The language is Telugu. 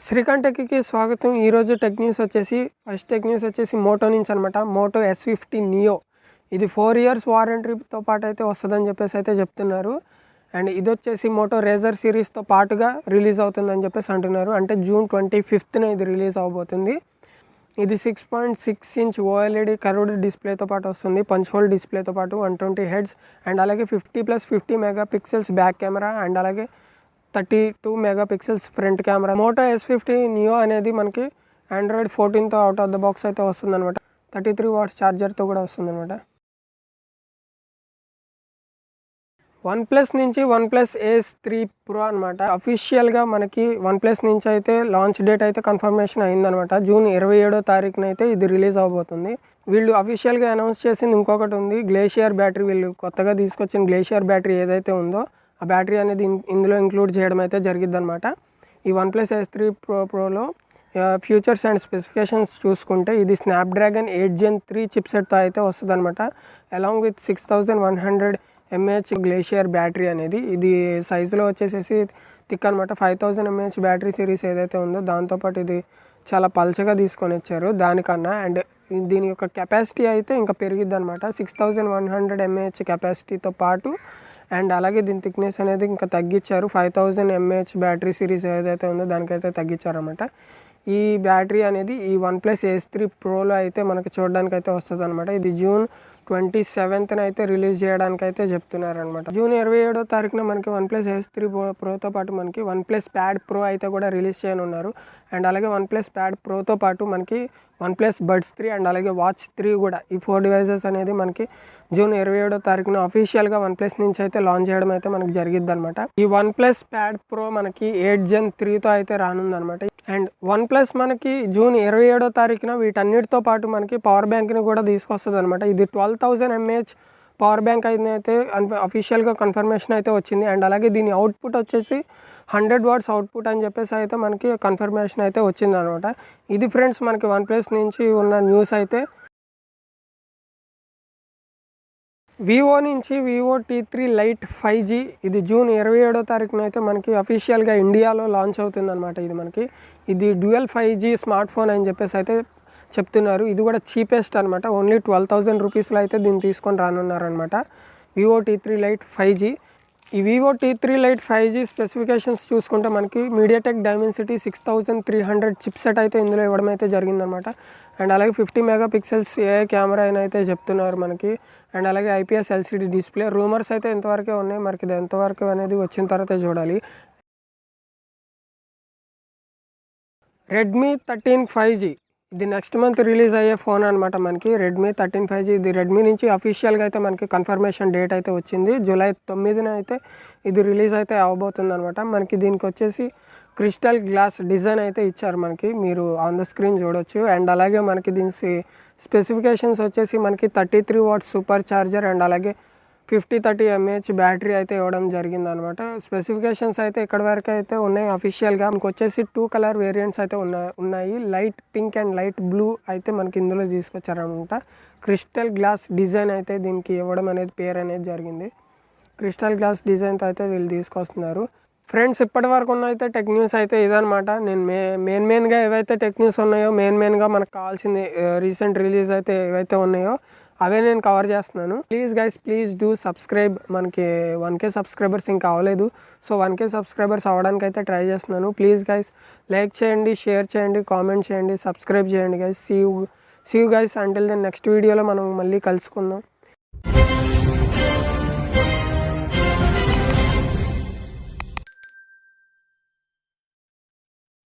శ్రీకాంత్ టెక్కి స్వాగతం. ఈరోజు టెక్ న్యూస్ వచ్చేసి ఫస్ట్ టెక్ న్యూస్ వచ్చేసి మోటో నుంచి అనమాట. మోటో S50 నియో ఇది 4 ఇయర్స్ వారంటీతో పాటు అయితే వస్తుందని చెప్పేసి అయితే చెప్తున్నారు. అండ్ ఇది వచ్చేసి మోటో రేజర్ సిరీస్తో పాటుగా రిలీజ్ అవుతుందని చెప్పేసి అంటున్నారు. అంటే June 25th ఇది రిలీజ్ అవబోతుంది. ఇది 6.6 ఇంచ్ OLED కర్వ్డ్ డిస్ప్లేతో పాటు వస్తుంది. పంచ్ హోల్ డిస్ప్లేతో పాటు 120 Hz అండ్ అలాగే 50+50 మెగాపిక్సెల్స్ బ్యాక్ కెమెరా అండ్ అలాగే 32 megapixels front camera. Moto S50 Neo అనేది మనకి Android 14తో అవుట్ ఆఫ్ ద బాక్స్ అయితే వస్తుంది అనమాట. 33 వాట్స్ ఛార్జర్తో కూడా వస్తుంది అనమాట. OnePlus నుంచి OnePlus Ace 3 Pro అనమాట. అఫీషియల్గా మనకి OnePlus నుంచి అయితే లాంచ్ డేట్ అయితే కన్ఫర్మేషన్ అయిందనమాట. June 27th అయితే ఇది రిలీజ్ అవబోతుంది. వీళ్ళు అఫీషియల్గా అనౌన్స్ చేసింది ఇంకొకటి ఉంది, గ్లేషియర్ బ్యాటరీ. వీళ్ళు కొత్తగా తీసుకొచ్చిన గ్లేషియర్ బ్యాటరీ ఏదైతే ఉందో ఆ బ్యాటరీ అనేది ఇందులో ఇంక్లూడ్ చేయడం అయితే జరిగిద్ది అనమాట. ఈ OnePlus Ace 3 Proలో ఫ్యూచర్స్ అండ్ స్పెసిఫికేషన్స్ చూసుకుంటే ఇది స్నాప్డ్రాగన్ 8 Gen 3 చిప్సెట్తో అయితే వస్తుంది అనమాట. Along with 6100 mAh glacier battery అనేది. ఇది సైజులో వచ్చేసేసి థిక్ అనమాట. 5000 mAh బ్యాటరీ సిరీస్ ఏదైతే ఉందో దాంతోపాటు ఇది చాలా పల్చగా తీసుకొని వచ్చారు దానికన్నా. అండ్ దీని యొక్క కెపాసిటీ అయితే ఇంకా పెరిగిద్ది అనమాట. 6100 mAh కెపాసిటీతో పాటు అండ్ అలాగే దీని థిక్నెస్ అనేది ఇంకా తగ్గించారు. 5000 mAh బ్యాటరీ సిరీస్ ఏదైతే ఉందో దానికైతే తగ్గించారన్నమాట. ఈ బ్యాటరీ అనేది ఈ OnePlus Ace 3 Proలో అయితే మనకి చూడడానికి అయితే వస్తుంది అనమాట. ఇది June 27th అయితే రిలీజ్ చేయడానికి అయితే చెప్తున్నారనమాట. June 27th మనకి OnePlus Ace 3 Proతో పాటు మనకి OnePlus Pad Pro అయితే కూడా రిలీజ్ చేయనున్నారు. అండ్ అలాగే OnePlus Pad Proతో పాటు మనకి OnePlus Buds 3 అండ్ అలాగే Watch 3 కూడా, ఈ 4 డివైజెస్ అనేది మనకి June 27th అఫీషియల్గా OnePlus నుంచి అయితే లాంచ్ చేయడం అయితే మనకి జరిగిద్ది అనమాట. ఈ OnePlus Pad Pro మనకి 8 Gen 3తో అయితే రానుందనమాట. అండ్ OnePlus మనకి June 27th వీటన్నిటితో పాటు మనకి పవర్ బ్యాంక్ని కూడా తీసుకొస్తుంది అనమాట. ఇది 12,000 mAh పవర్ బ్యాంక్ అయితే అఫీషియల్గా కన్ఫర్మేషన్ అయితే వచ్చింది. అండ్ అలాగే దీని అవుట్పుట్ వచ్చేసి 100 watts అవుట్పుట్ అని చెప్పేసి అయితే మనకి కన్ఫర్మేషన్ అయితే వచ్చింది అనమాట. ఇది ఫ్రెండ్స్ మనకి OnePlus నుంచి ఉన్న న్యూస్ అయితే. వివో నుంచి Vivo T3 Lite 5G ఇది June 27th అయితే మనకి అఫీషియల్గా ఇండియాలో లాంచ్ అవుతుంది అనమాట. ఇది డ్యూయల్ 5G స్మార్ట్ ఫోన్ అని చెప్పేసి అయితే చెప్తున్నారు. ఇది కూడా చీపెస్ట్ అనమాట. ఓన్లీ 12,000 రూపీస్లో అయితే దీన్ని తీసుకొని రానున్నారనమాట. Vivo T3 Lite 5G. ఈ Vivo T3 Lite 5G specifications చూసుకుంటే మనకి MediaTek Dimensity 6300 చిప్సెట్ అయితే ఇందులో ఇవ్వడం అయితే జరిగిందనమాట. అండ్ అలాగే 50 మెగాపిక్సెల్స్ AI కెమెరా అని అయితే చెప్తున్నారు మనకి. అండ్ అలాగే IPS LCD డిస్ప్లే. రూమర్స్ అయితే ఎంతవరకే ఉన్నాయి, మనకి ఇది ఎంతవరకు అనేది వచ్చిన తర్వాత చూడాలి. Redmi 13 5G ఇది నెక్స్ట్ మంత్ రిలీజ్ అయ్యే ఫోన్ అనమాట మనకి. Redmi 13 5G ఇది రెడ్మీ నుంచి అఫీషియల్గా అయితే మనకి కన్ఫర్మేషన్ డేట్ అయితే వచ్చింది. July 9th అయితే ఇది రిలీజ్ అయితే అవబోతుంది అనమాట. మనకి దీనికి వచ్చేసి క్రిస్టల్ గ్లాస్ డిజైన్ అయితే ఇచ్చారు మనకి, మీరు ఆన్ ద స్క్రీన్ చూడొచ్చు. అండ్ అలాగే మనకి దీని స్పెసిఫికేషన్స్ వచ్చేసి మనకి 33 watts సూపర్ ఛార్జర్ అండ్ అలాగే 50-30 mAh బ్యాటరీ అయితే ఇవ్వడం జరిగింది అనమాట. స్పెసిఫికేషన్స్ అయితే ఇక్కడి వరకు అయితే ఉన్నాయి అఫీషియల్గా. మనకు వచ్చేసి 2 కలర్ వేరియంట్స్ అయితే ఉన్నాయి. Light pink and light blue అయితే మనకి ఇందులో తీసుకొచ్చారనమాట. క్రిస్టల్ గ్లాస్ డిజైన్ అయితే దీనికి ఇవ్వడం అనేది పేరు అనేది జరిగింది. క్రిస్టల్ గ్లాస్ డిజైన్తో అయితే వీళ్ళు తీసుకొస్తున్నారు. ఫ్రెండ్స్, ఇప్పటి వరకు ఉన్న అయితే టెక్ న్యూస్ అయితే ఇదనమాట. నేను మెయిన్గా ఏవైతే టెక్ న్యూస్ ఉన్నాయో మెయిన్గా మనకు కావాల్సింది రీసెంట్ రిలీజ్ అయితే ఏవైతే ఉన్నాయో అవే నేను కవర్ చేస్తున్నాను. Please do subscribe. మనకి 1K సబ్స్క్రైబర్స్ ఇంకా అవ్వలేదు. సో 1K సబ్స్క్రైబర్స్ అవ్వడానికి అయితే ట్రై చేస్తున్నాను. ప్లీజ్ గైస్ లైక్ చేయండి, షేర్ చేయండి, కామెంట్ చేయండి, సబ్స్క్రైబ్ చేయండి guys. See you guys until then next వీడియోలో మనం మళ్ళీ కలుసుకుందాం.